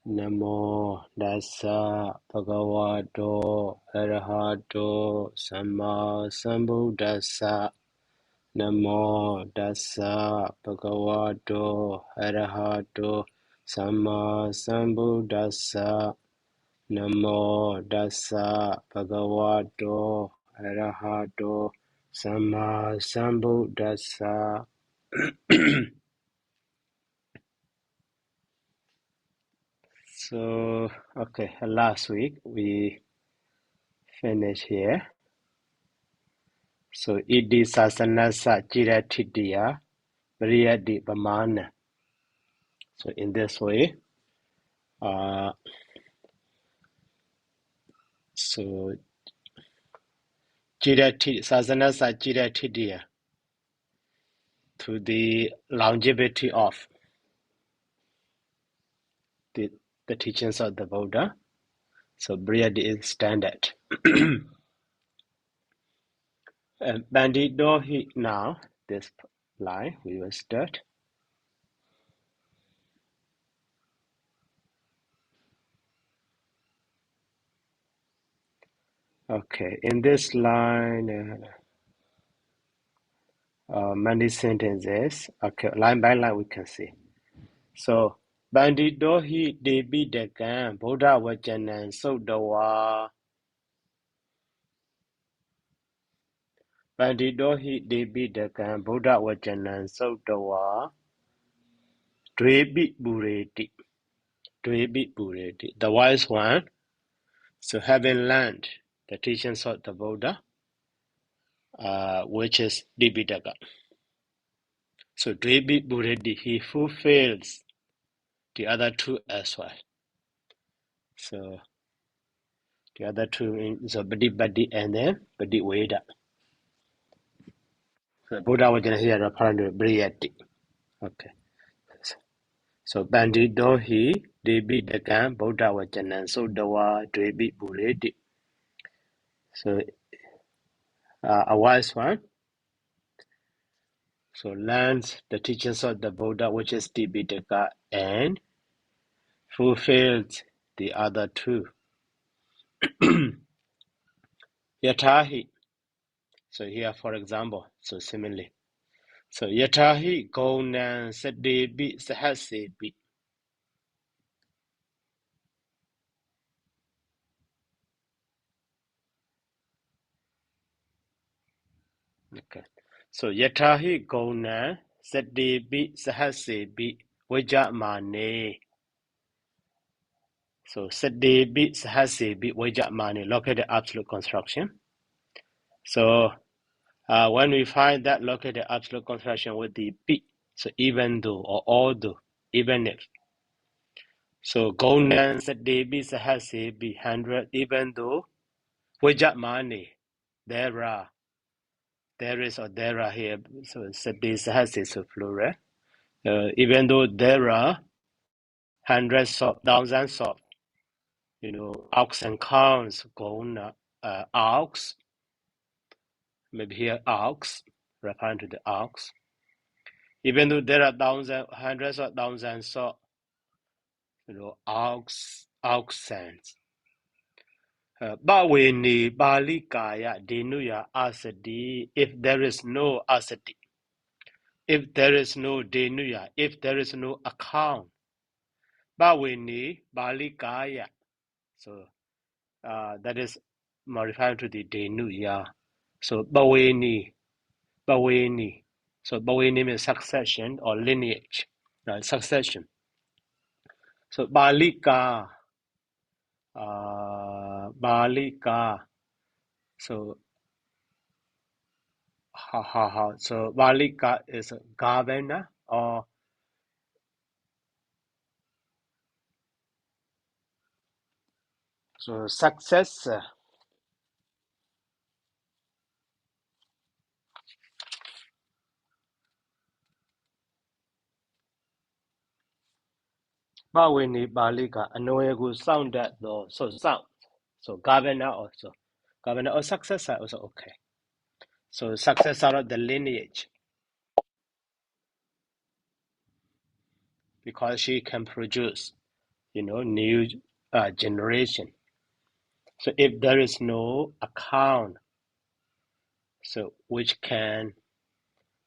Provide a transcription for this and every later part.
Namo Dassa Bhagavato Arahato Samma Sambuddhassa. Namo Dassa Bhagavato Arahato Samma Sambuddhassa. Namo Dassa Bhagavato Arahato Samma Sambuddhassa. So, okay, last week we finished here. So, Idi Sasanasa Jiratitiya Pariyadi Pamana. So, in this way, so Sasanasa Jiratitiya to the longevity of the teachings of the Buddha. So, Pariyadi is standard. And Bandidohi now, this line we will start. Okay, in this line, many sentences. Okay, line by line we can see. So, Bandidohi Debi Dekan, Buddha Vajanan Sodawa. Bandidohi Debi Dekan, Buddha Vajanan Sodawa. Dwebi Bureti. Dwebi Bureti. The wise one, so having learned the teachings of the Buddha, which is Dibidaka. So Dwebi Bureti, he fulfills the other two as well. So the other two, so Badi and then Badi Veda. So Buddha was here apparently Briyati. Okay. So Bandidohi Debi Dakan Buddha Vajanan Sodawa Debi Bureti. So a wise one. So learns the teachings of the Buddha, which is Dibidaka, and fulfills the other two. Yatahi. So here, for example, so similarly. So Yatahi Gonan Sadebi Sahasebi. Okay. So Yatahi Gonan Sadebi Sahasebi Vajamane. So Sadebi Sahasebi Vajamane. Look at the absolute construction. So when we find that, look at the absolute construction with the B. So even though or although, even if. So Gonan Sadebi Sahasebi 100, even though Vajamane, there is or there are here. So Sadebi Sahase, so plural. Even though there are hundreds of thousands of, ox and cows, ox, maybe here ox, referring to the ox. Even though there are hundreds of thousands of, oxens. Bawini Balikaya Denuya Asadi, if there is no asadi, if there is no denuya, if there is no account. Bawini Balikaya. So that is referring to the denuya. So Baweni. So Baweni means succession or lineage, right? Succession. So Balika. Balika. So So Balika is a governor or so successor. Bawini Balika Anoegu sounded though, so sound. So governor also. Governor or successor also okay. So successor of the lineage. Because she can produce, new generation. So if there is no account, so which can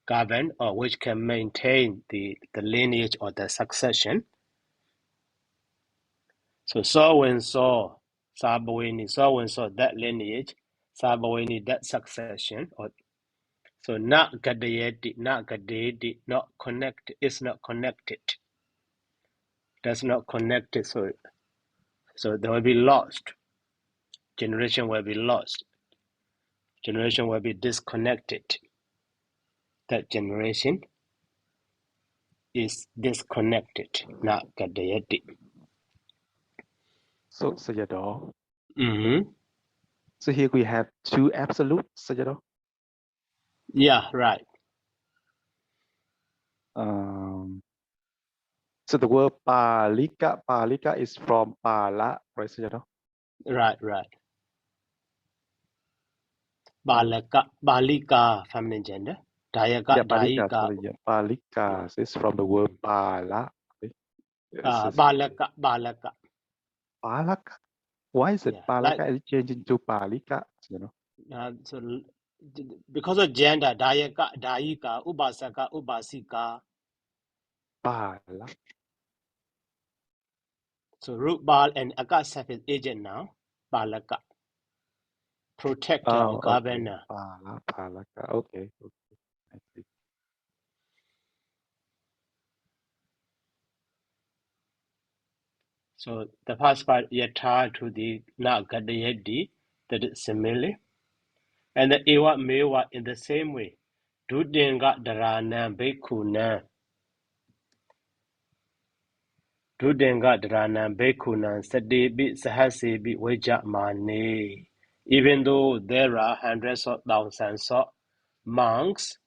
govern or which can maintain the lineage or the succession. So and so, Sabawini, so and so, that lineage, Sabawini, that succession, or so not Gadayeti, not Gadedi, not connected, it's not connected. That's not connected, so there will be lost. Generation will be lost. Generation will be disconnected. That generation is disconnected, not Gadayeti. So, Sayadaw. Mm-hmm. So here we have two absolutes, Sayadaw. Yeah, right. So the word Pāḷika is from Pāla, right, Sayadaw? Right. Balika, feminine gender. Dayaka, Yeah, Pāḷika, Daika. sorry, yeah. Pāḷika is from the word Pāla. Right? Balaka. Pālaka. Why is it Yeah, like Pālaka is changed into Pāḷika? so because of gender, Dayaka, Daika, Ubasaka, Ubasika. Pāla. So root bal and Aka is agent now. Balaka, protector or governor. Okay. Pālaka. Okay. I see. So the first part yata to the Nagadayedi, that is similar. And the Ewa Mewa in the same way. Dudinga Darana Bekuna. Dudinga Darana Bekuna Sadebi Sahasebi Weja Mane. Even though there are hundreds of thousands of monks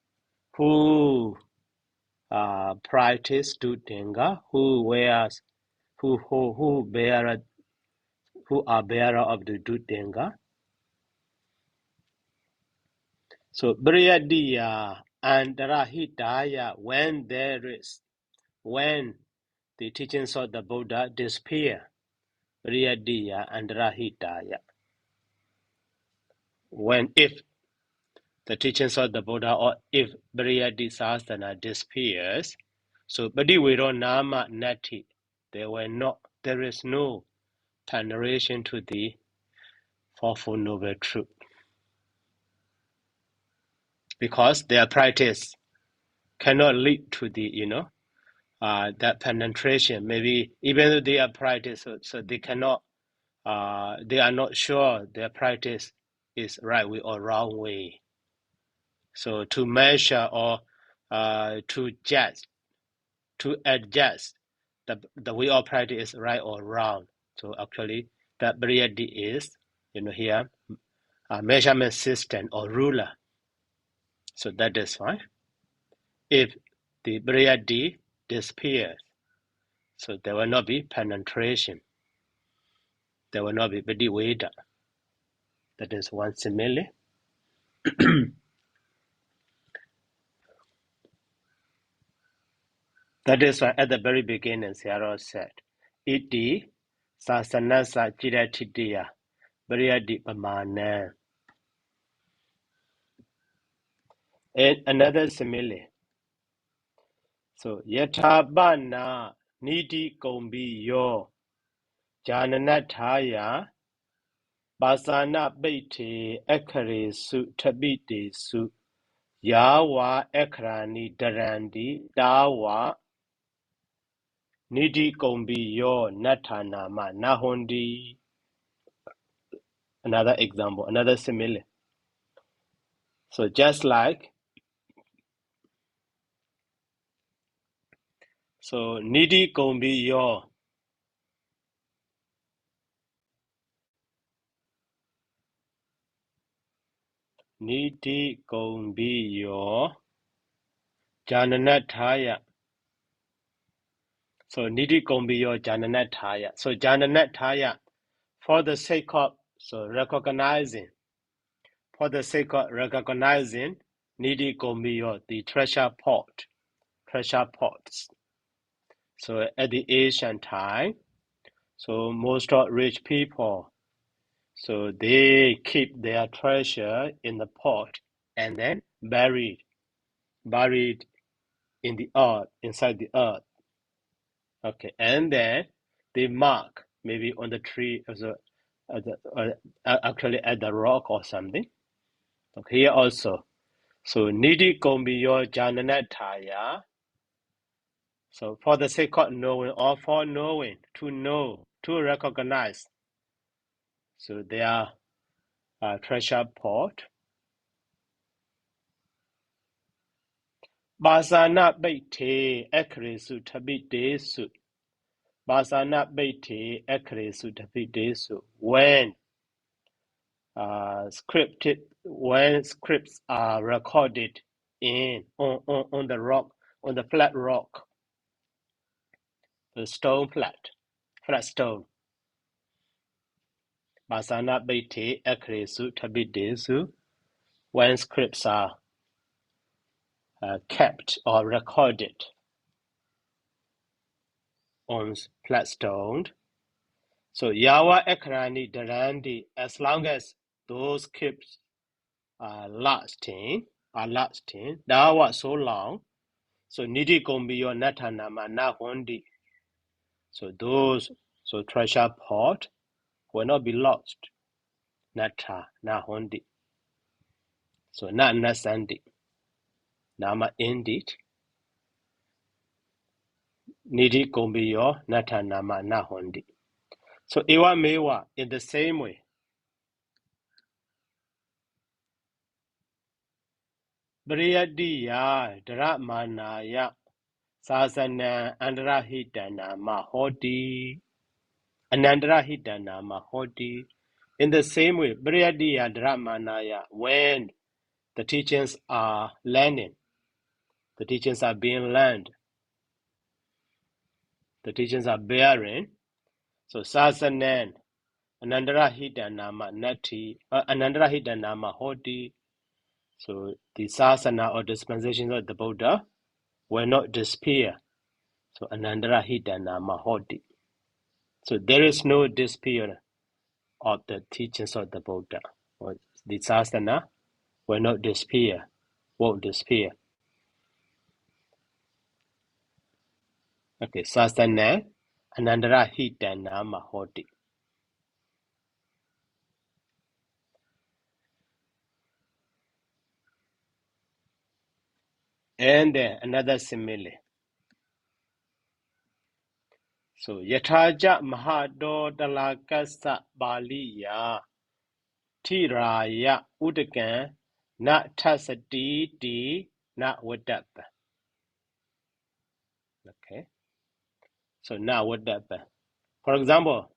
who practice Dudinga, who are bearer of the Dudinga. So Briyadiya and Rahitaya, when the teachings of the Buddha disappear, Briyadiya and Rahitaya. If the teachings of the Buddha or if Briyadisasana disappears, so Badiwiro Nama Nati, there is no penetration to the Fourfold Noble Truth. Because their practice cannot lead to the, that penetration. Maybe even though they are practice, so they cannot, they are not sure their practice is right way or wrong way. So to measure or to adjust the way of practice is right or wrong. So actually, that Briyadi is, here, a measurement system or ruler. So that is fine. If the Briyadi disappears, so there will not be penetration. There will not be Bidiveda. That is one simile. That is why at the very beginning, Sayadaw said, Iti sasanasa chiratitiya Briyadi pamana. And another simile. So, Yatabana niti kombi yo Jananathaya Basana Bete Ekare Su Tabite Su Yawa Ekrani Darandi Dawa Nidi Kombi Yo Natanama Nahondi. Another example, another simile. So just like Nidi Kombi Yo Nidi Kombi Yo Jananathaya. So Nidi Kombi Yo Jananathaya. So Jananathaya, for the sake of recognizing, Nidi Kombi Yo, the treasure pots. So at the ancient time, So most of rich people, so they keep their treasure in the pot and then buried in the earth, inside the earth. Okay, and then they mark maybe on the tree actually at the rock or something. Okay, here also. So nidhi kombiyo jananataya. So for the sake of knowing or for knowing, to know, to recognize. So they are treasure pot. Basana bete ekresu tabidesu. Basana bete ekresu tabidesu. When scripts are recorded on the rock, on the flat rock, the stone flat stone. Basana bete ekresu tabidesu. When scripts are kept or recorded on flat stone. So Yawa Ekrani Darandi, as long as those scripts are lasting, that was so long. So Nidhi Kombiyo Natanama Nahundi. So treasure pot will not be lost. Nata Nahundi. So not Nasandi. Nama ended. Nidhi Kombiyo Natanama Nahundi. So Iwa Mewa in the same way. Briyadiya Dramanaya Sasana Andrahitana Mahodi Anandrahitana Mahodi. In the same way, Briyadiya Dramanaya, when the teachings are learning, the teachings are being learned, the teachings are bearing. So Sasanan Anandrahitana Manati Anandrahitana Mahodi. So the Sasana or dispensations of the Buddha will not disappear. So Anandrahitana Mahodi. So there is no dispute of the teachings of the Buddha. Or the Sasana will not disappear, won't disappear. Okay, Sasana Anandrahitana Mahodi. And then another simile. So Yataja Mahado Dalakasa Baliya Tiraya Udagan Na Tasaditi Na Wadapa. Okay. So now Wadapa. For example,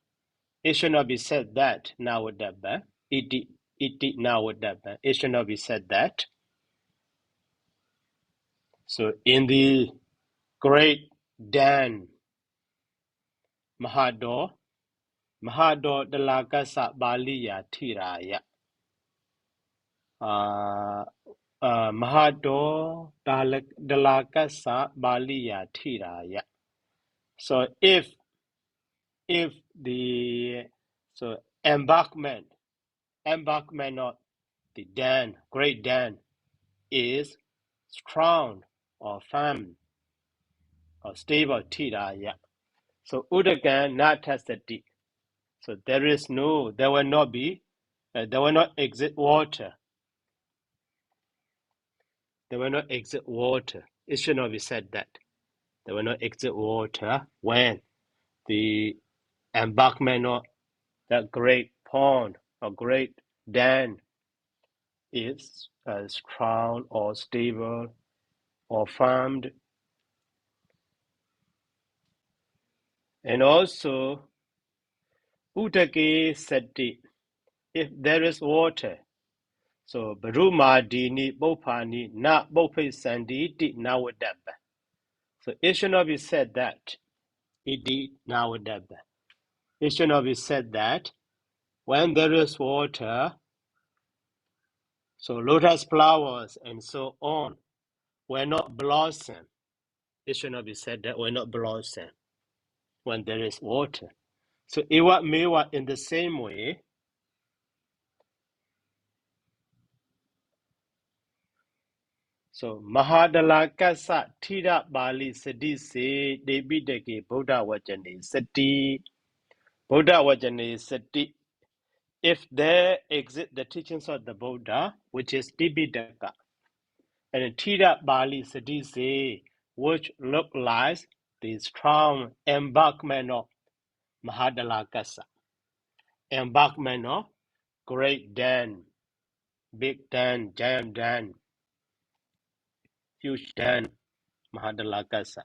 it should not be said that now Wadapa. It did now Wadapa. It should not be said that. So in the great Dan Mahado Dalakasa Baliya Tiraya. Mahado Dalakasa Baliya Tiraya. So if the embarkment of the Dan, great Dan, is strong or firm or stable Tiraya. So Udagan Natasati. So there will not exit water. There will not exit water. It should not be said that. There will not exit water when the embankment of that great pond or great dam is strong or stable or firm. And also, Utake Sati, if there is water, so Baruma Dini Bopani Na Bope Sanditi Nawadaba. So it should not be said that it did Nawadaba. It should not be said that when there is water, so lotus flowers and so on will not blossom. It should not be said that will not blossom when there is water. So Ewa Mewa in the same way. So Mahadalakasa Tira Bali Sadi Se Debideke Buddha Wajane Sati Buddha Wajane Sati. If there exist the teachings of the Buddha, which is Dibidaka, and Tira Bali Sadi Se, which look like the strong embarkment of Mahadalakasa, embarkment of great dam, big dam, giant dam, huge dam, Mahadalakasa.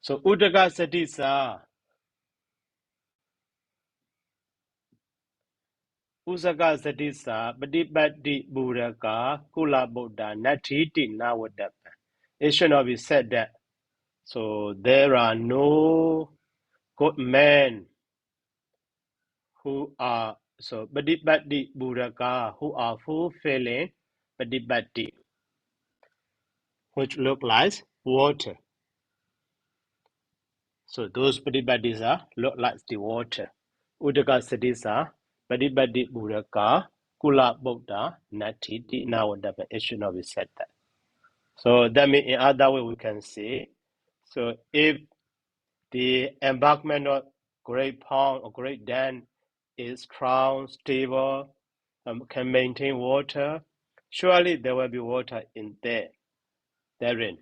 So Uddaka Sadisa, Usaka Sadisa, Badibadi Buraka, Kula Buddha, Natiti Nawadapa. It should not be said that. So there are no good men who are so Badibadi Buraka who are fulfilling Badibadi, which look like water. So those Badibadis are look like the water. Uddaka Sadisa, Badibadi Buraka, Kula Buddha, Natiti Nawadapa. It should not be said that. So that means in other way we can say, so if the embankment of great pond or great dam is strong, stable, can maintain water, surely there will be water in there, therein.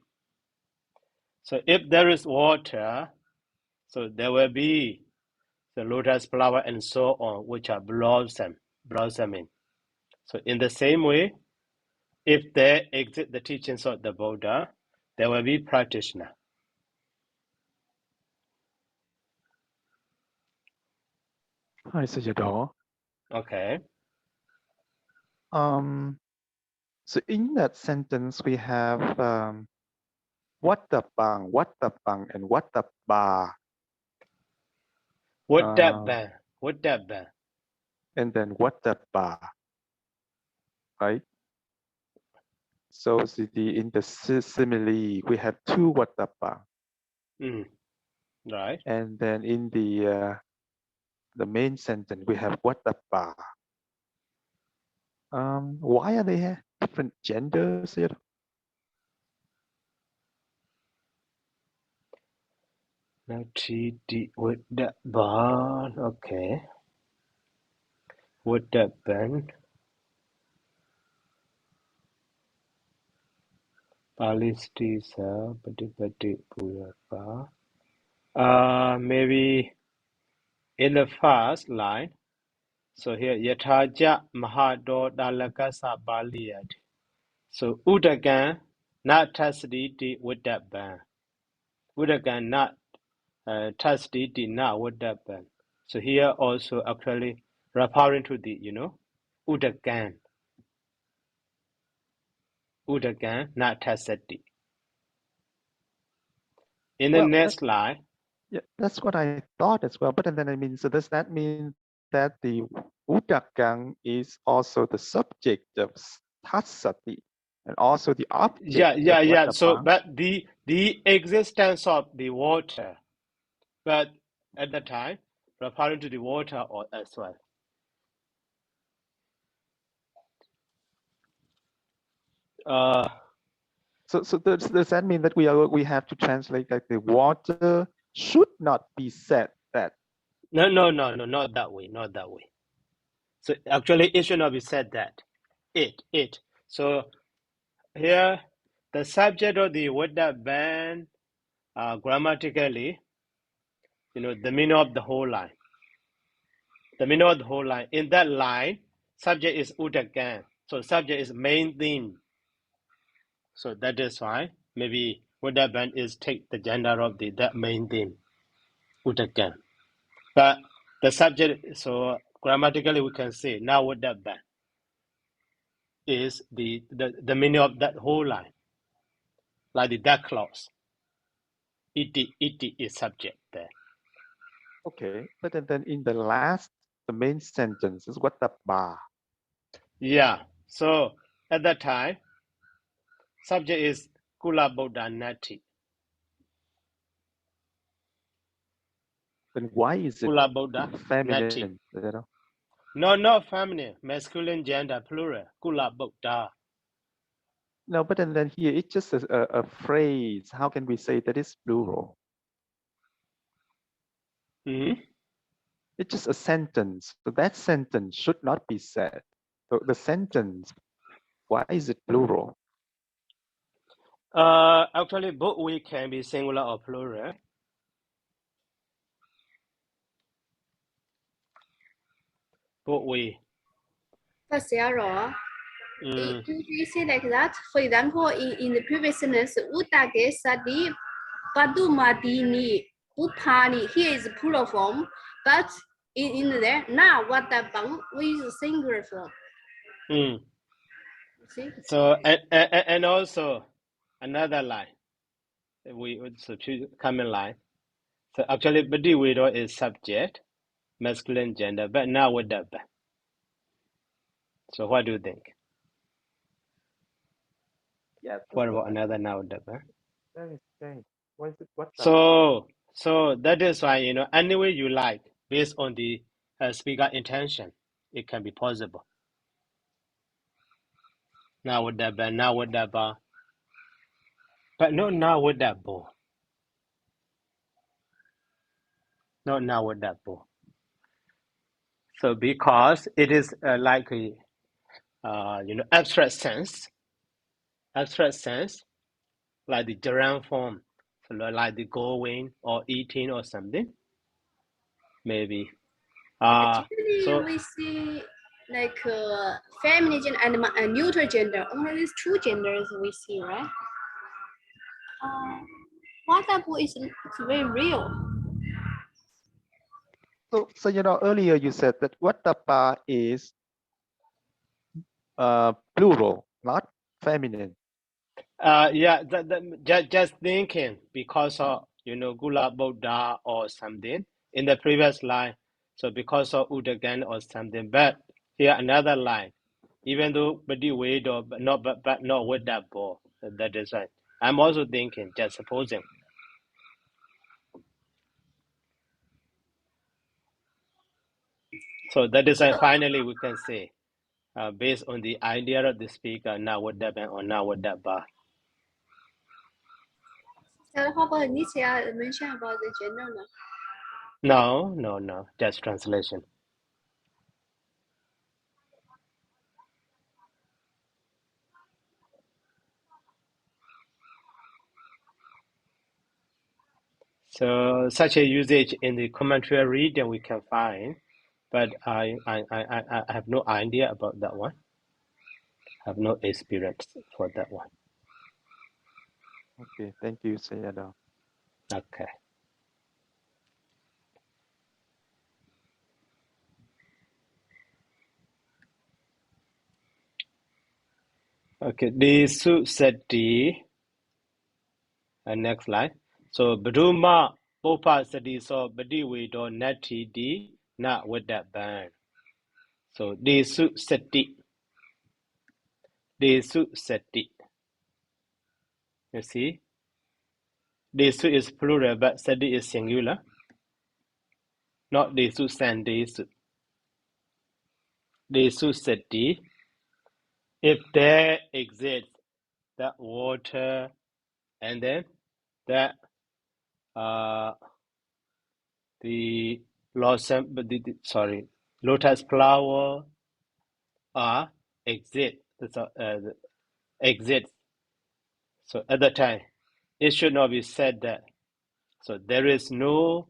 So if there is water, so there will be the lotus flower and so on, which are blossoming. So in the same way, if there exist the teachings of the Buddha, there will be practitioner. Hi, Sayadaw. Okay. So in that sentence, we have what the bang, and what the ba. What that ban? What that ban? And then what the ba, right? So in the simile, we have two what the bang. Right. And then in the main sentence, we have what the ba. Why are they different genders here? Now TD with that ban. Okay. With that ban. Palistisa Patipati Puraka. Maybe in the first line. So here Yataja Mahado Dalakasa Baliyat. So Udagan not Tasditi with that ban. Udagan not Tasditi not with that ban. So here also actually referring to the, Udagan. Udagan not Tasditi. In the next line. Yeah, that's what I thought as well. But then I mean, so does that mean that the Udagang is also the subject of Tassati and also the object of So, but the existence of the water, but at the time, referring to the water or as well. So does that mean that we have to translate like the water should not be said that? No, not that way, not that way. So actually, it should not be said that. It. So here, the subject of the water ban, grammatically, the meaning of the whole line. The meaning of the whole line. In that line, subject is Udagan. So subject is main theme. So that is why maybe water ban is take the gender of that main theme, Udagan. But the subject, so grammatically we can say now water ban is the meaning of that whole line, like the that clause. It is subject there. Okay, but then in the main sentence is what the ba. Yeah. So at that time, subject is Kula Bodha Nati. Then why is it Kula Buddha. feminine? No, not feminine. Masculine gender plural. Kula Buddha. No, but then here it's just a phrase. How can we say that it's plural? It's just a sentence. So that sentence should not be said. So the sentence, why is it plural? Actually, both we can be singular or plural. Both we. But Sayadaw, if we say like that, for example, in the previous sentence, Uddhage Sati Padumadini Upani, here is plural form, but in there, now what the bang with singular form. So, and also another line. We would choose common line. So actually, Badi widow is subject, masculine gender, but now with that. So what do you think? Yeah. What about another now? Very strange. What is it? What? So that is why, any way you like, based on the speaker intention, it can be possible. Now with that, but now with that, but not now with that, bo. Not now with that, bo. So because it is like a, abstract sense, like the gerund form, so like the going or eating or something, maybe. Actually, So we see like feminine gender and neutral gender. Only these two genders we see, right? What is it's very real. So earlier you said that Vatapa is plural, not feminine. Yeah, just thinking because of Gula Buddha or something in the previous line. So because of Udagan or something, but here another line, even though Badi Wade or but not with that ball. That is right. I'm also thinking, just supposing. So that is why finally we can say, based on the idea of the speaker, now with that or now with that bar. So how about Nietzsche mention about the gender No, just translation. So such a usage in the commentary reading we can find, but I have no idea about that one. I have no experience for that one. Okay, thank you, Sayadaw. Okay. Okay, the Sati, next slide. So Baduma Bopa Sati so Badiwi do Nati di not with that band. So the Sati. The Sati. You see? Desu is plural, but Sati is singular. Not Desu San Desu. Desu Sati. If there exists that water and then that the blossom, lotus flower exist. Exist. So at the time, it should not be said that. So there is no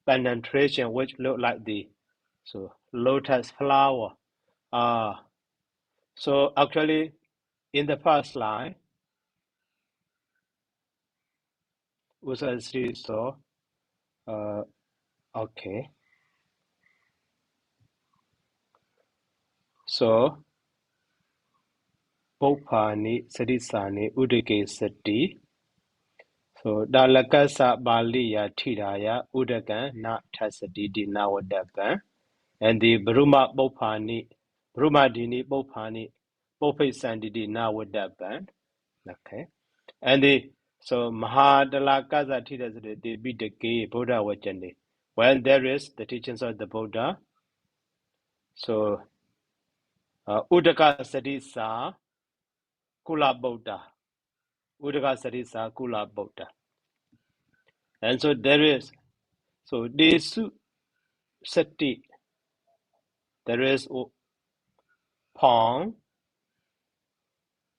penetration which look like the lotus flower. So actually, in the first line, was actually so. Okay. So Bopani Sadisani Udake Sati. So Dalakasa Baliya Tiraya Udagan Na Tasadi Nawadaban. And the Bruma Bopani Brumadini Bopani Bope Sandidi Nawadaban. Okay. And the so Mahadalakaza Tida the Bidake Buddha Wajandi. when there is the teachings of the Buddha. So, Uddaka Sadisa Kula Buddha. Uddaka Sadisa Kula Buddha. And so there is, so Desu Sati, there is Pong,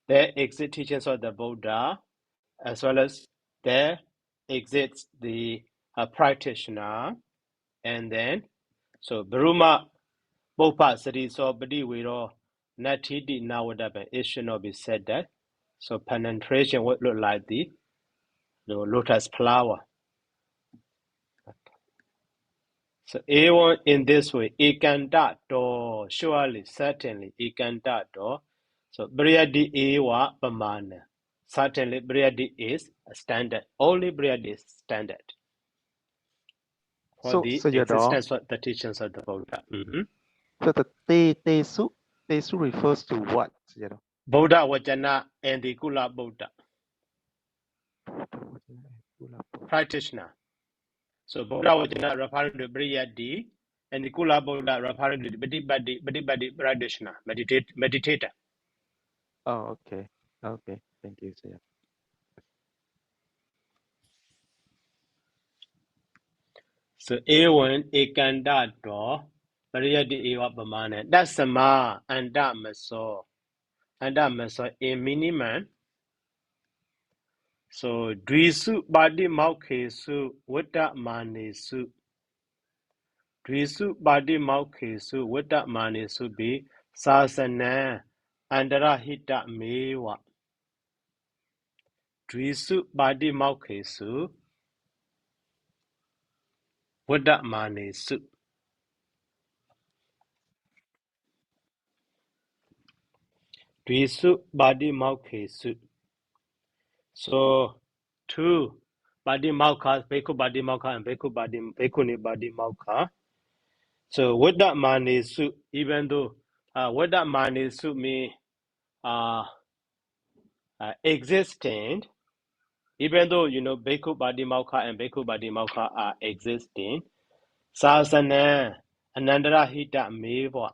there exist teachings of the Buddha, as well as there exists the practitioner, and then, so Brahma Bopa Sati so Badi Viro Natidi Nawadaba, it should not be said that. So penetration would look like the lotus flower. So even in this way, Ikandato, surely, certainly, Ikandato. So Briyadi Ewa Pamana. Certainly Briyadi is a standard. Only Briyadi is standard for the existence of the teachings of the Buddha. So the Tesu refers to what? Buddha Vajana and the Kula Buddha. Practitioner. So Buddha Vajana referring to Briyadi, and the Kula Buddha referring to the Badi practitioner, meditator. Oh, okay. Okay. Thank you, Sayadaw. So A1 Ekandato Pariyadi Eva Pamana. That's Sama and Damaso. And Damaso a miniman. So Drisu Badi Mauke Su Wita Mane Su. Drisu Badi Mauke Su Wita Mane Su be Sasana Andara Hita Mewa. Drisu Badi Mauke Su Wita Mane Su. Drisu Badi Mauke Su. So, two body mauka, Beku body mauka, and Bekuni body mauka. So, what that man is, even though what that man is, me existing, even though Beku body mauka and Beku body mauka are existing, Sasana Anandara Hita Meva.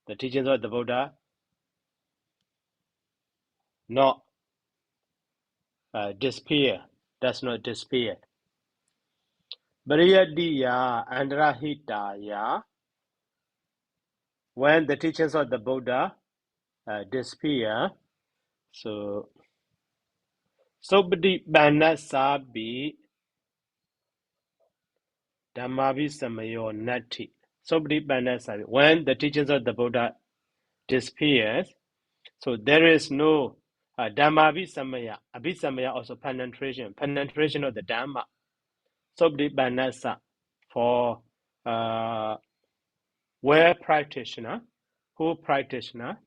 The teachings of the Buddha not disappear, does not disappear. Briyadiya Andrahitaya, when the teachings of the Buddha disappear, so Sobdi Banasabi Dhammavi Samayo Nati. Sobdi Banasabi, when the teachings of the Buddha disappears, so there is no Dhammavi Samaya, Abhisamaya also penetration of the Dhamma. Sobdi Banasa for where practitioner, who practitioner,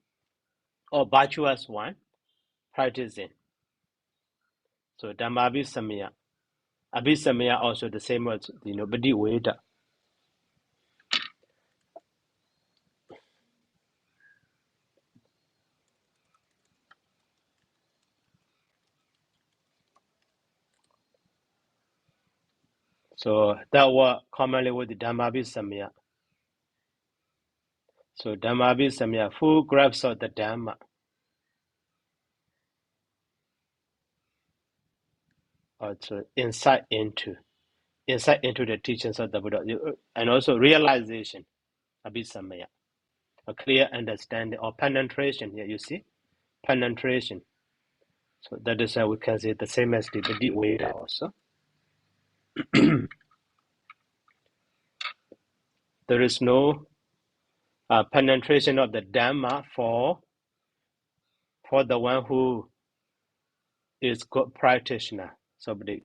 or virtuous one, practicing. So Dhamma Abhisamaya. Abhisamaya also the same as Badi Veda. So that was commonly with the Dhamma Abhisamaya. So Dhamma Abhisamaya, full grasp of the Dhamma. Also insight into the teachings of the Buddha, and also realization, Abhisamaya, a clear understanding or penetration. Here you see, penetration. So that is how we can say the same as the Badi Veda also. There is no penetration of the Dhamma for the one who is good practitioner. Somebody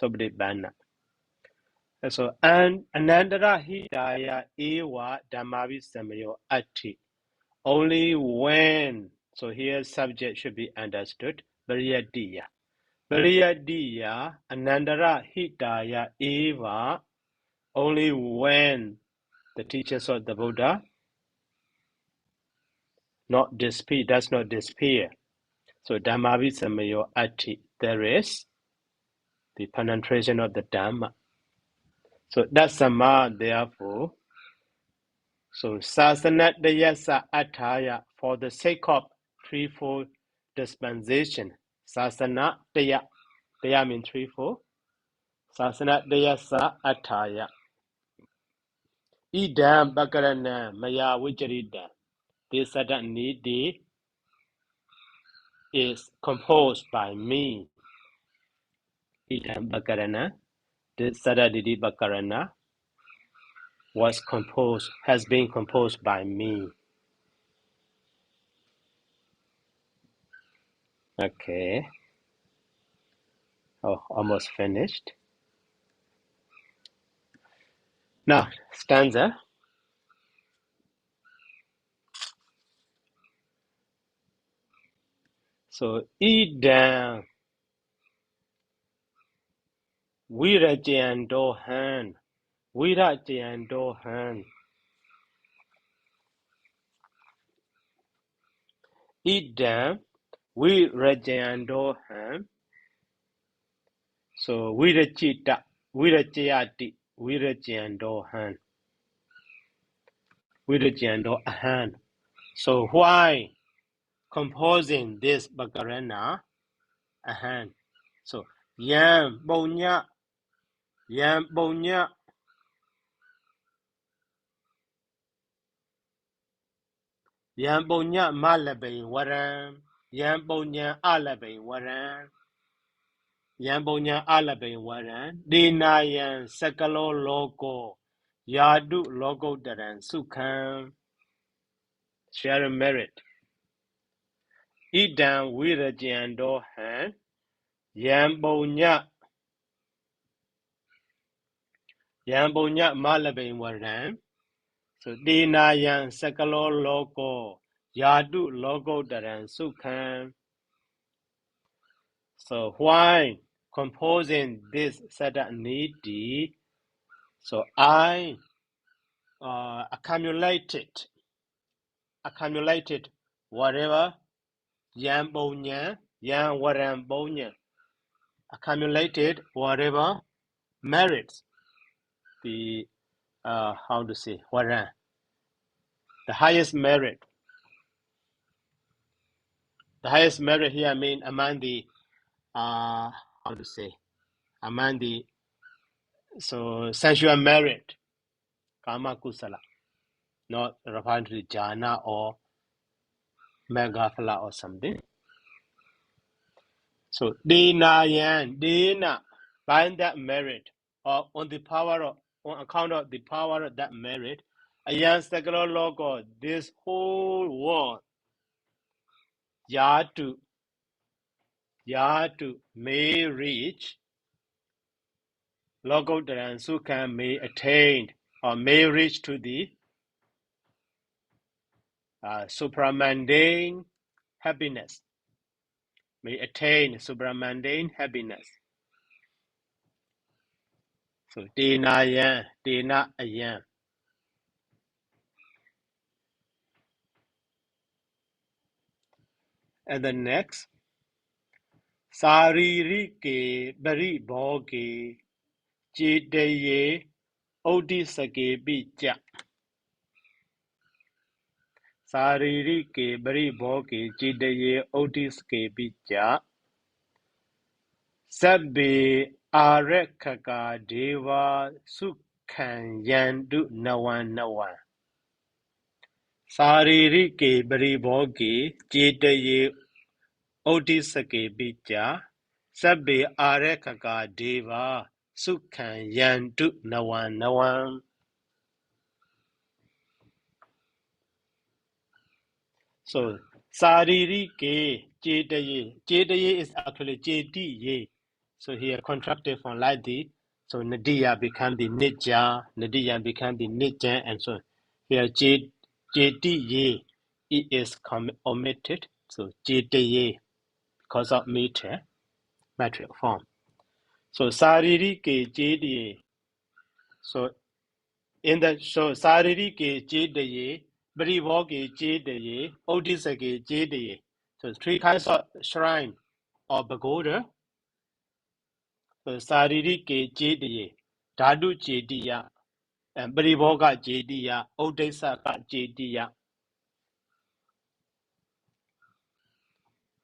banna. So and Anandara Hidaya Ewa Dhammavi Samayo Ati. Only when, so here subject should be understood. Bariyadiya. Bariyadiya Anandara Hidaya Eva. Only when the teachings of the Buddha does not disappear. So Dhammavi Samayo Ati. There is the penetration of the Dhamma. So that's Sama, therefore. So Sasanadayasa Attaya, for the sake of threefold dispensation. Sasanadaya, Daya means threefold. Sasanadayasa Attaya. Idam Bakarana Maya Vijarida. This Saddanīti is composed by me. Idam Bakarana. This Saddanīti Bakarana has been composed by me. Okay. Oh, almost finished. Now, stanza. So, idam virajayandohan. Virajayandohan. Idam virajayandohan. So, virajayati, virajayandohan. Virajayandohan. So, why composing this Bakarana? Ahan. So, yam bonya, yam bonya. Yambonya malabe waran. Yambonya alabe waran. Yambonya alabe waran. Dinayan sakalo logo. Yadu logo daran sukam. Share merit. Idam wirajando han. Yambonya malabe waran. So dinayan sakalo logo. Yadu logo daran sukam. So why composing this Saddanīti? So I accumulated whatever yambonya, warambonya, accumulated whatever merits the how to say waran, the highest merit. The highest merit here I mean among the how to say among the sensual merit, kama kusala, not referring to the jhana or megaphala or something. So dina, by that merit or on account of the power of that merit, ayan sakalo logo, this whole world yatu may reach logo and sukha may attain or may reach to the supramundane happiness, may attain supramundane happiness. So dina ayan. And the next, Saririke bari bhoge jitaye odisake bija. Saririke bari bhoge jitaye odisake bija. Sabbe arekaka deva sukhan yandu nawan. Saririke bari bhoge jitaye odisake bija. Sabbe arekaka deva sukhan yandu nawan. So saririke jetaye is actually jetiye. So here contracted from like this. So nadiya become the nidya, and so here jetiye it is omitted. So jetaye because of metric form. So saririke jetiye. So saririke jetaye, barivoke jetaye, odisake jetaye. So three kinds of shrine or pagoda. So saririke jetaye. Dhadu Jediya, and Bariboga Jediya, Odesaka Jediya.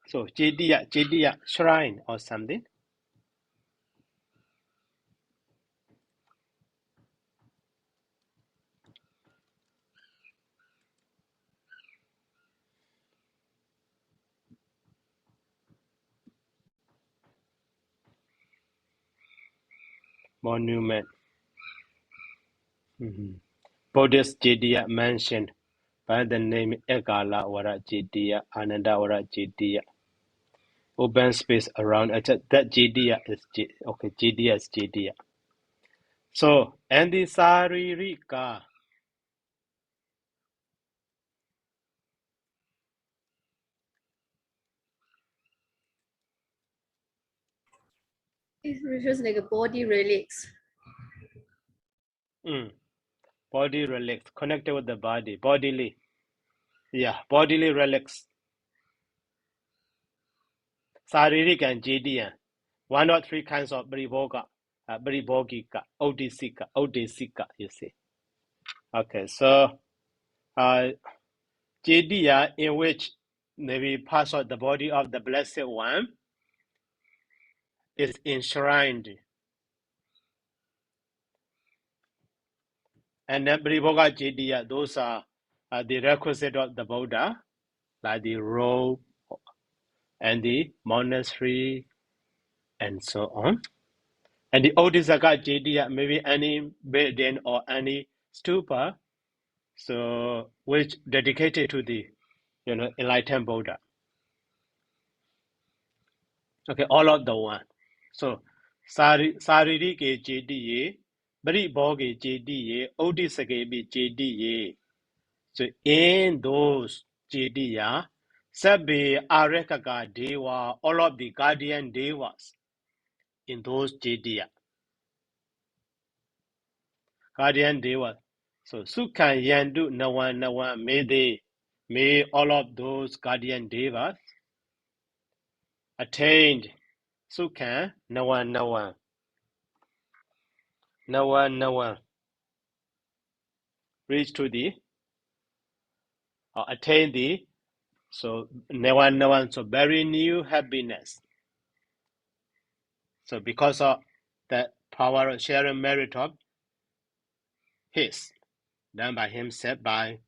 So Jediya, shrine or something. Monument. Buddhist Jediya mentioned by the name Egala Vara Jediya, Ananda Vara Jediya. Open space around that Jediya is Jediya is Jediya. So, and the Saririka. It refers like a body relics. Body relics, connected with the body, bodily. Yeah, bodily relics. Saririk and Jediya. 1 or 3 kinds of Bariboga, Baribogika, Odesika, you see. Okay, so Jediya, in which maybe parts of the body of the Blessed One is enshrined. And then Bariboga Jediya, those are the requisite of the Buddha, like the robe and the monastery and so on. And the Odisaka Jediya, maybe any building or any stupa, so which dedicated to the enlightened Buddha. Okay, all of the one. So Saririke Jediye, Bariboge Jediye, Odisake Jediye. So in those Jediya, Sabbe Arekaka Deva, all of the guardian devas in those Jediya. Guardian devas. So Sukhan Yandu Nawan, may all of those guardian devas attained Sukhan Nawan. Reach to the attain the so Nawan, so very new happiness. So because of the power of sharing merit of his, done by himself by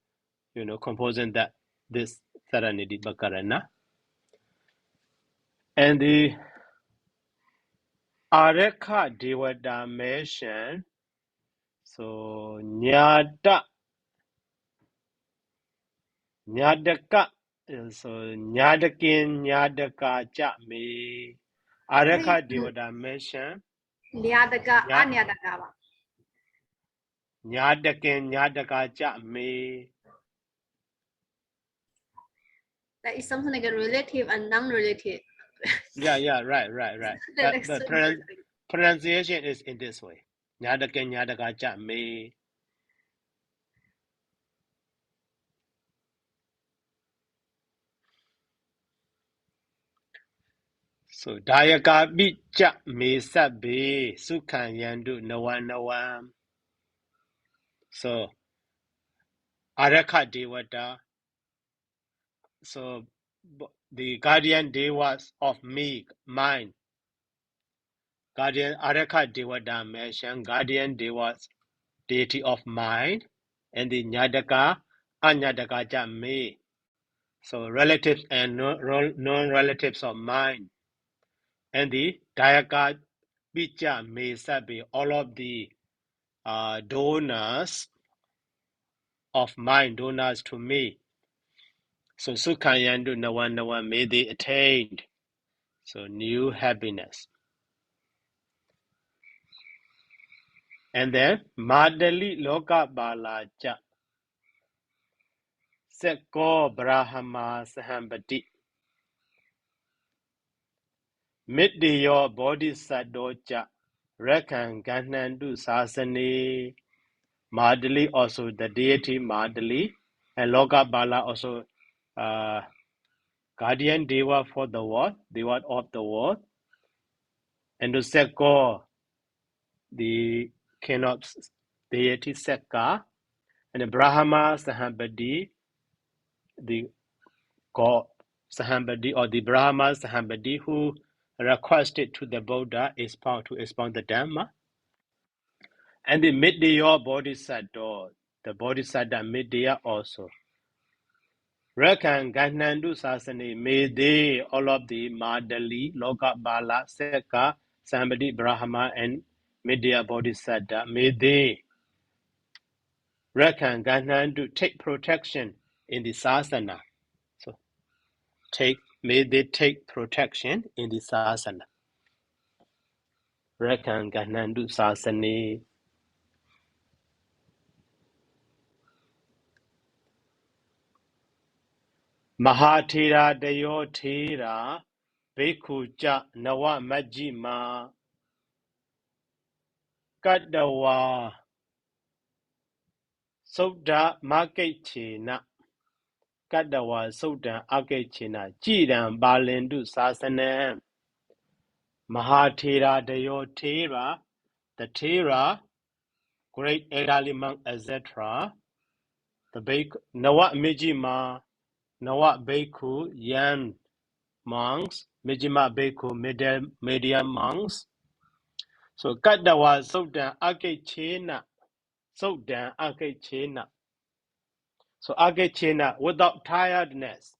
composing this Saddanīti Bakarana. And the Areka Devata mentioned, so Nyadaka, so Nyadaka Jame, Areka Devata mentioned, Nyadaka, Anyadaka. Nyadaka Jame. That is something like a relative and non-relative. Yeah, right. The pronunciation is in this way. Nyadaka Jame. So Dayaka Bicha Me Sabe Sukhan Yandu Nawan. So Araka Devata. So the guardian devas of me, mine. Guardian Araka Devata mentioned guardian devas, deity of mind, and the Nyadaka Anyadaka Jame. So relatives and non-relatives of mind. And the Dayaka Bicha Me Sabe, all of the donors of mine, donors to me. So Sukhan Yandu Nawan, may they attained. So new happiness. And then Madali Loka Balaja Seko Brahma Sahambati Middiyo Bodhisattva Rekan Ganandu Sasani. Madali also the deity Madali, and Loka Bala also guardian deva for the world, of the world, and to Seko, the king of deity Sekka, and the Brahma Sahambadi, the god Sahambadi or the Brahma Sahambadi who requested to the Buddha to expound the Dhamma, and the mid-year Bodhisattva, the Bodhisattva mid-year also. Rekan Ganandu Sasani, may they, all of the Madali, Loka Bala, Sekka, Sambadi, Brahma, and Midya Bodhisattva, may they, Rekan Ganandu, take protection in the Sasana. So, may they take protection in the Sasana. Rekan Ganandu Sasani. Mahatira Dayo Tira, Bekuja Nawa Majima, Kadawa. Sota Makechina Kadawa Sota Akechina Jidan Balindu Sasana Mahatira Dayo Tera, the Tera, great elderly monk, etc. The Beku Nawa Mijima, Nawa Beku, young monks, Mijima Beku, medium monks. So Kadawa Sota Akechina, Sota Akechina. So Akechina without tiredness.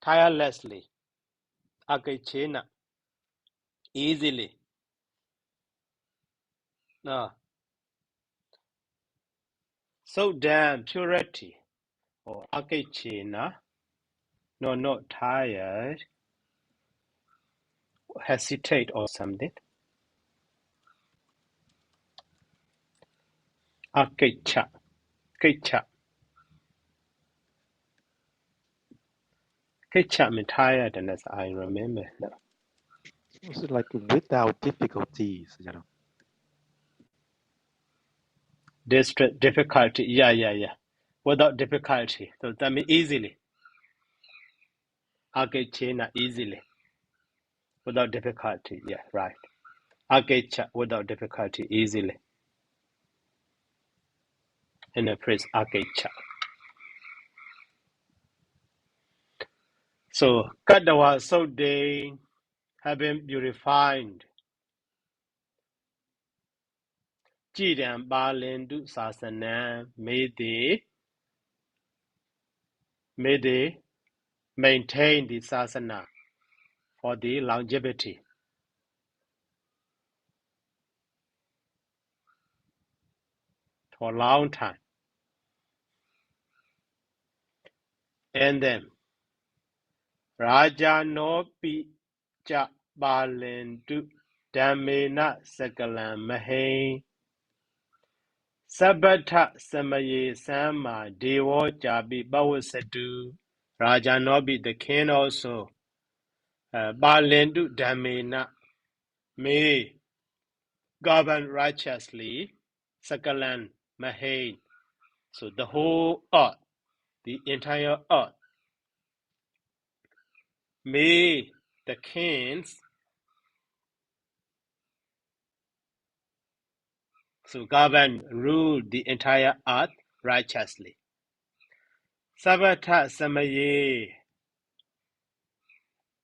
Tirelessly, Akechena, easily. So damn purity, or Akechena, no, not tired, hesitate or something. Akecha, Kecha. Kecha means tiredness, I remember now. It's like without difficulties, you know. Difficulty, yeah. Without difficulty. So that means easily. Akechena, easily. Without difficulty, yeah, right. Akecha, without difficulty, easily. In the phrase Akecha. So, Kadawa, so they have been purified. Jidan Balindu Sasana, may they maintain the Sasana for the longevity. For a long time. And then, Raja no Picha Balindu Damena Sakalam Mahe Sabata Samaye Sama Dewo Jabi Bawasadu Raja Nobi the king also Balindu Damena may govern righteously Sakalan Mahe. So the whole earth, the entire earth, may the kings so govern, rule the entire earth righteously. Sabata Samaye,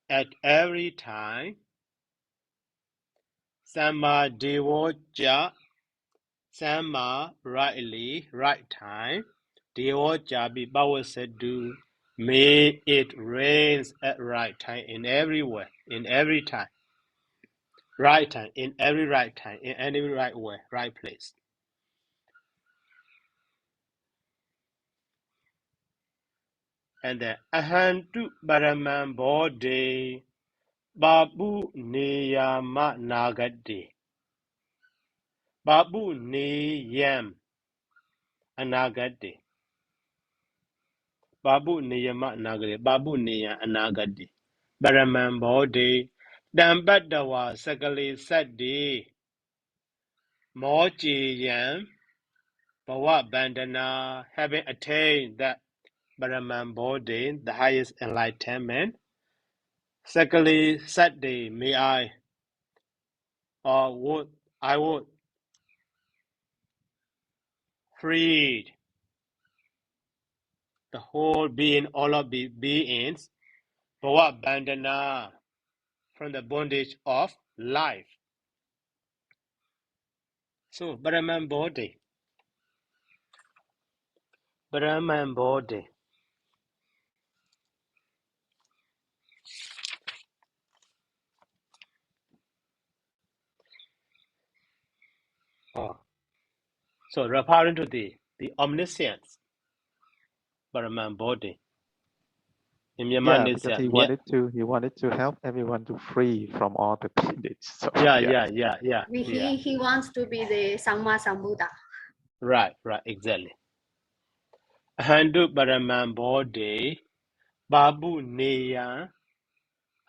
at every time, Sama Devoja, Sama rightly, right time, Devoja Bibawasadu, may it rains at right time in everywhere, in every time. Right time, in every right time, in any right way, right place. And then Ahantu Baraman Bode Babu Niyama Nagade Babu Niyam Anagade Babu Niyama Nagade Babu Niya Anagade Baraman Bode Dambadawa Sakali Sadi Moji Yam Bawa Bandana, having attained that Baraman Bodhi, the highest enlightenment. Secondly, Saturday, may I, or would, I would freed the whole being, all of the beings, bhava bandhana, from the bondage of life. So, Brahman body. Brahman body. Oh. So, referring to the omniscience, Brahman body. Yeah, because he wanted to help everyone to free from all the bondage. So, yeah. He wants to be the Samma Sambuddha. Right, exactly. Handu Brahman body, Babu Neya,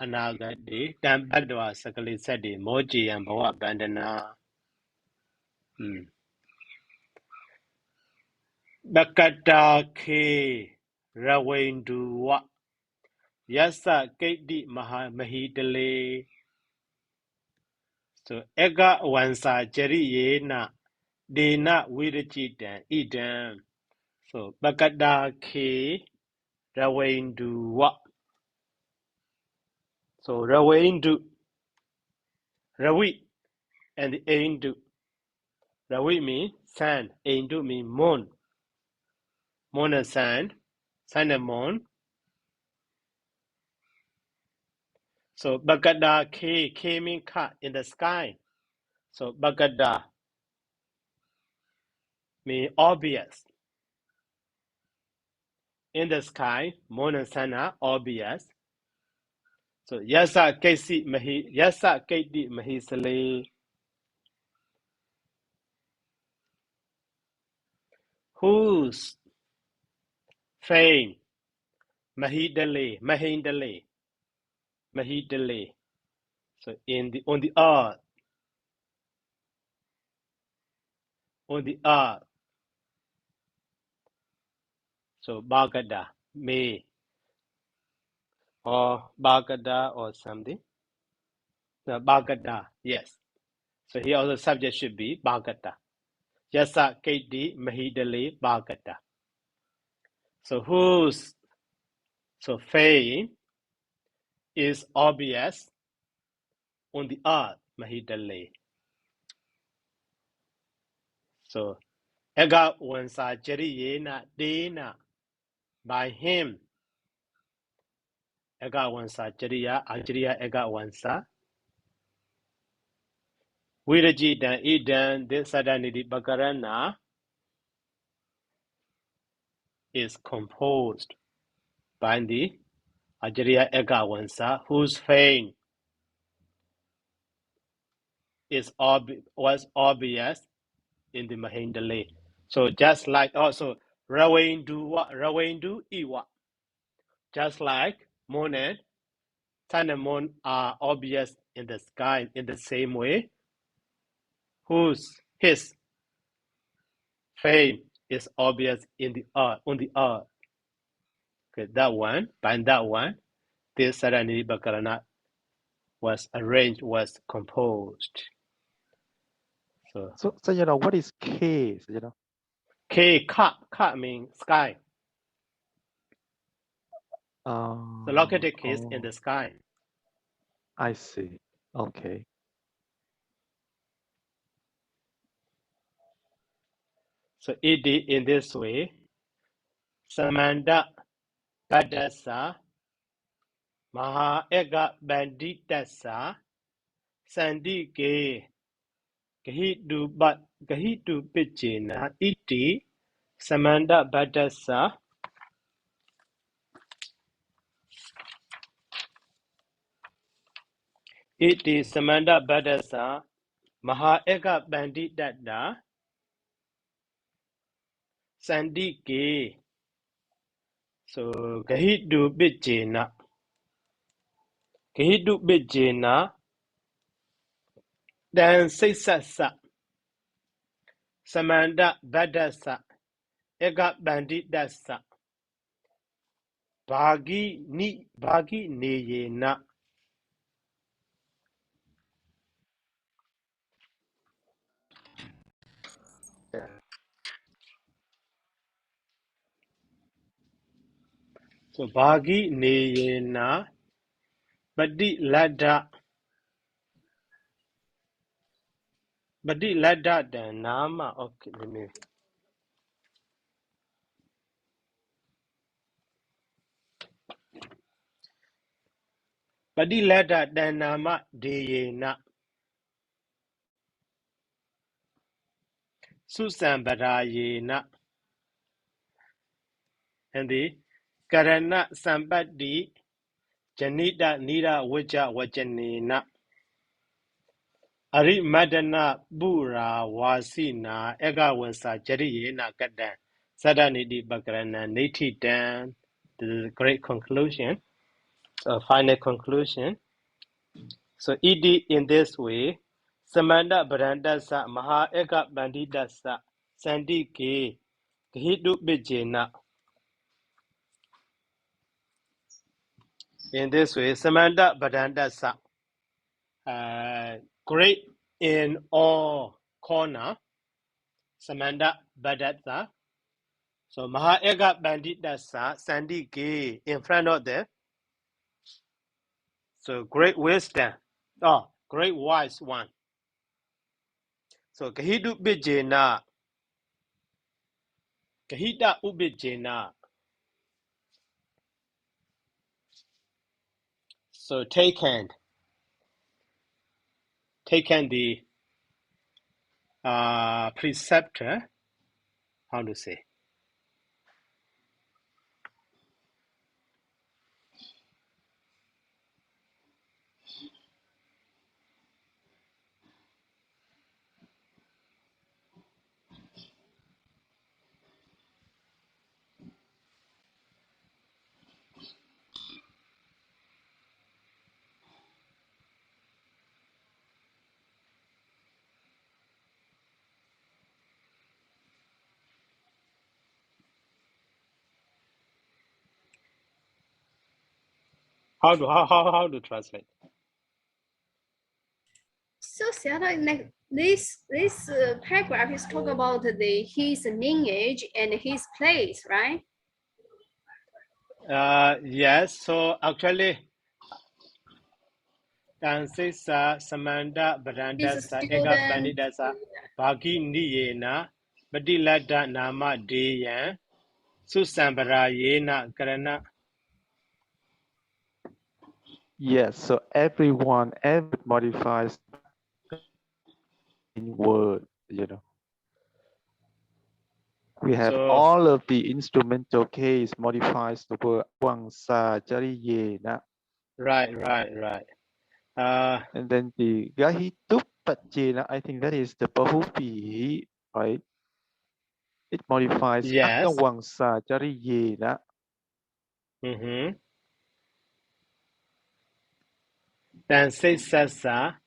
Anagadi, Dambadwa Sakali Sadi, Moji and Bhava Bandana. Bakata Ke Rawenduwa Yasa Kedi Mahidale. So Ega Wansa Jeri Yena Dena Widajitan Idan. So Bakata Ke Rawenduwa. So Rawendu Rawi and the Aindu. Rawi means sand, Aindu means moon. Moon and sand and moon. So Bagada K means cut in the sky. So Bagada means obvious. In the sky, moon and sun are obvious. So Yasa Kesi Mahi Yasa Kedi Mahisale. Whose fame Mahidale. So on the earth. So Bagada may or Bagada or something. No, Bagada, yes. So here also subject should be Bagada. Yasa Kedi Mahidale Bagada. So whose fame is obvious on the earth, Mahidale. So Ega Wansa Jeriyena Dena by him. Ega Wansa Jeriya Ajriya Ega Wansa. Virajidan Idan the Saddanīti Bakarana is composed by the Ajriya Ega Wansa, whose fame was obvious in the Mahindale. So just like also Rawendu Iwa. Just like moon and sun and moon are obvious in the sky in the same way, his fame is obvious in the earth on the earth. Okay, that one, this Saddanīti Bakarana was composed. So what is K? K Ka means sky. The located K is in the sky. I see. Okay. So it is in this way. Samanda Badasa Maha Ega Banditasa Sandike Gahidu Pichina Iti Samanda Badasa Iti Samanda Badasa Maha Ega Banditata Sandike. So Gahidu Pichina Dan Sisasa Samanda Badasa Ega Banditasa Bhagi Neyena. So bhagi niyena badi ladda the nama. Okay, let me. Badi ladda the nama deyena susambarayena and the karana sambadi janita nira waja wajanena Ari madana bura wasina ega wansa jariyena kadan Saddanīti bakarana niti dan. This is a great conclusion. So final conclusion. So ed in this way, samanda brandasa maha ega bandidasa sandike hidu bijena. In this way, samanda brandasa great in all corner. Samanda badasa. So maha ega bandidasa sandike in front of them. So great wisdom. Oh, great wise one. So kahidu bijena. Kahida ubijena. So taken the preceptor, how to say? How to translate? So Sayadaw, like this paragraph is talk about his lineage and his place, right? Yes. So actually, Tansisa Samanda His Brandasa Ega student. Bandidasa Bhagi Niyena Badilada Nama Deyan Susambarayena Karana. Yes, so everyone modifies in word, We have So all of the instrumental case modifies the word wangsa jariyena. right. And then the gahitupachena, I think that is the bahupi, right? It modifies yes. akawangsa jariyena. Tansisa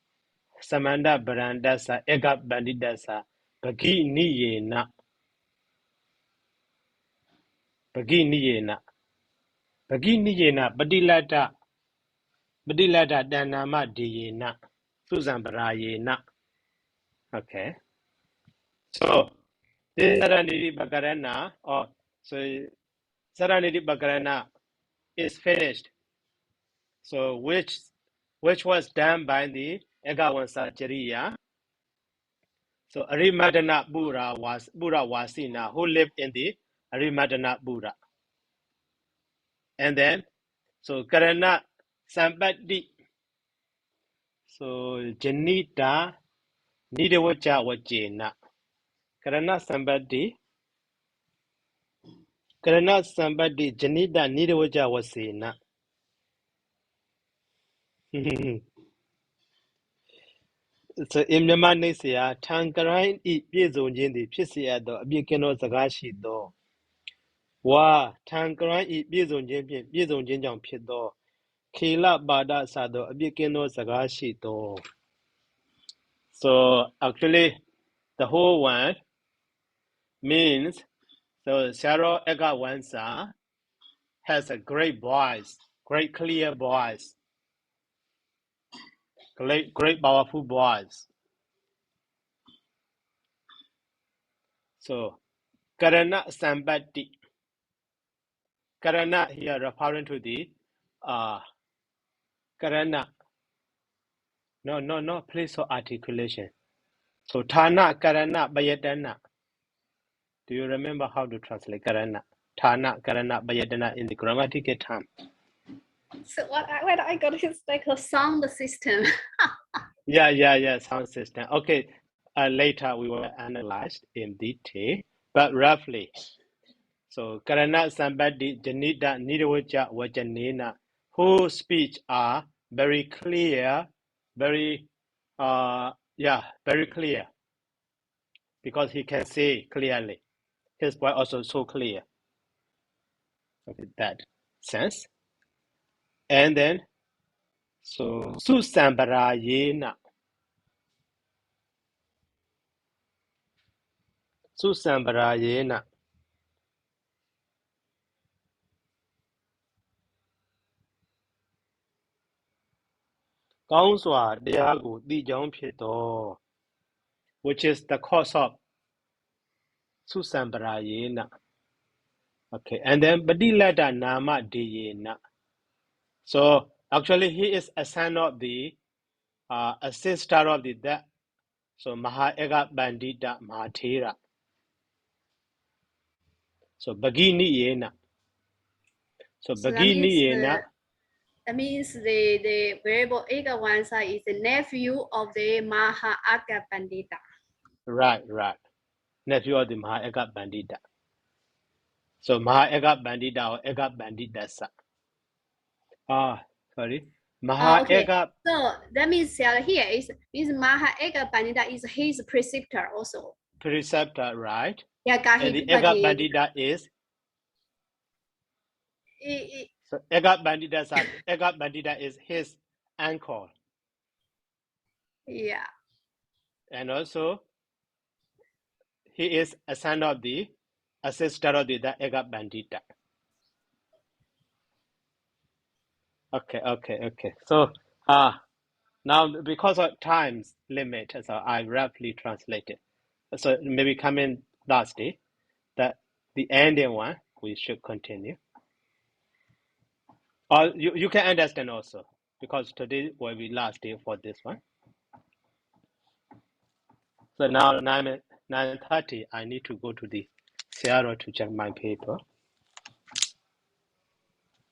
Samanda Brandasa Ega Bandidasa Bhagi Niyena Badilada Danama Diyena Susambarayena. Okay. So this Saddanīti Bakarana Saddanīti Bakarana is finished. So which was done by the Egawansa Issariya. So Arimadana Buddha Wasina, who lived in the Arimadana Buddha. And then so Karana Sambadi. So Janita Nidawacha Wajena. Karana Sambadi Janita Nidawacha Wasina. So Imnama Nesia Tankarain eat Piezon Jindi Pisiado Abikeno Zagashi do. Wa Tankarain eat Piezon Jinjang Pido. Kila Bada Sado Abikeno Zagashi do. So actually the whole one means so Sharo Ega Wansa has a great voice, great clear voice, great powerful voice. So Karana karana here referring to the karana. No place of articulation. So thana, karana, bayadana. Do you remember how to translate karana? Thana, karana, bayadana in the grammatical term. So what I got is like a sound system. Yeah, sound system. Okay, later we will analyze in detail, but roughly. So karana sambadi janita nidavacha vajanena, whose speech are very clear, very very clear, because he can say clearly. His voice also so clear. Okay, that sense. And then so susambarayena. Susambarayena. Kaungswa deyago di jaung phito, which is the cause of susambarayena. Okay, and then badilada nama deyena. So actually he is a son of the a sister of the that. So Mahaega Bandita Mahathera. So Bagini Yena. So Bagini Yena. That means the variable Ega Wansa is the nephew of the Mahaaga Pandita. Right. Nephew of the Mahaega Bandita. So Mahaega Bandita or Ega Bandita sa. Sorry. Mahaega. Okay. So that means here is Mahaega Bandita is his preceptor also. Preceptor, right? Yeah, and the Ega Bandita is. So Ega Bandita is his uncle. Yeah. And also, he is a son of the sister of the Ega Bandita. Okay. So now because of time's limit, so I roughly translated. So maybe coming last day, that the ending one we should continue. Or you can understand also, because today will be last day for this one. So now 9:30, I need to go to the Sayadaw to check my paper.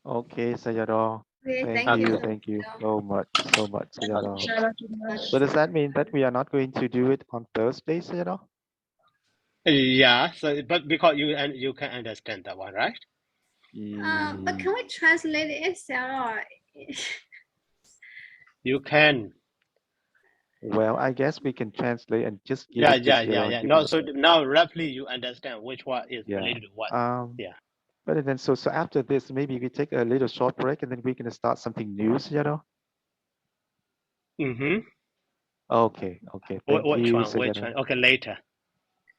Okay, Sayadaw. Okay, Thank you so much, Sayadaw. So does that mean that we are not going to do it on Thursday, Sayadaw? Yeah, so but because you can understand that one, right? But can we translate it, Sarah? You can. Well, I guess we can translate and just give it to Yeah. No, so now roughly you understand which one is related to what. But then so after this, maybe we take a little short break and then we can start something new, Sayadaw. Okay. Thank you, Which one? Okay, later.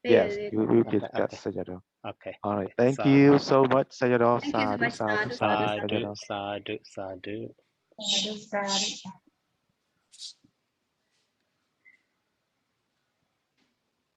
Yes, we will discuss, Sayadaw. Okay. All right. Thank you so much, Sayadaw. Thank you so much, Sadhu.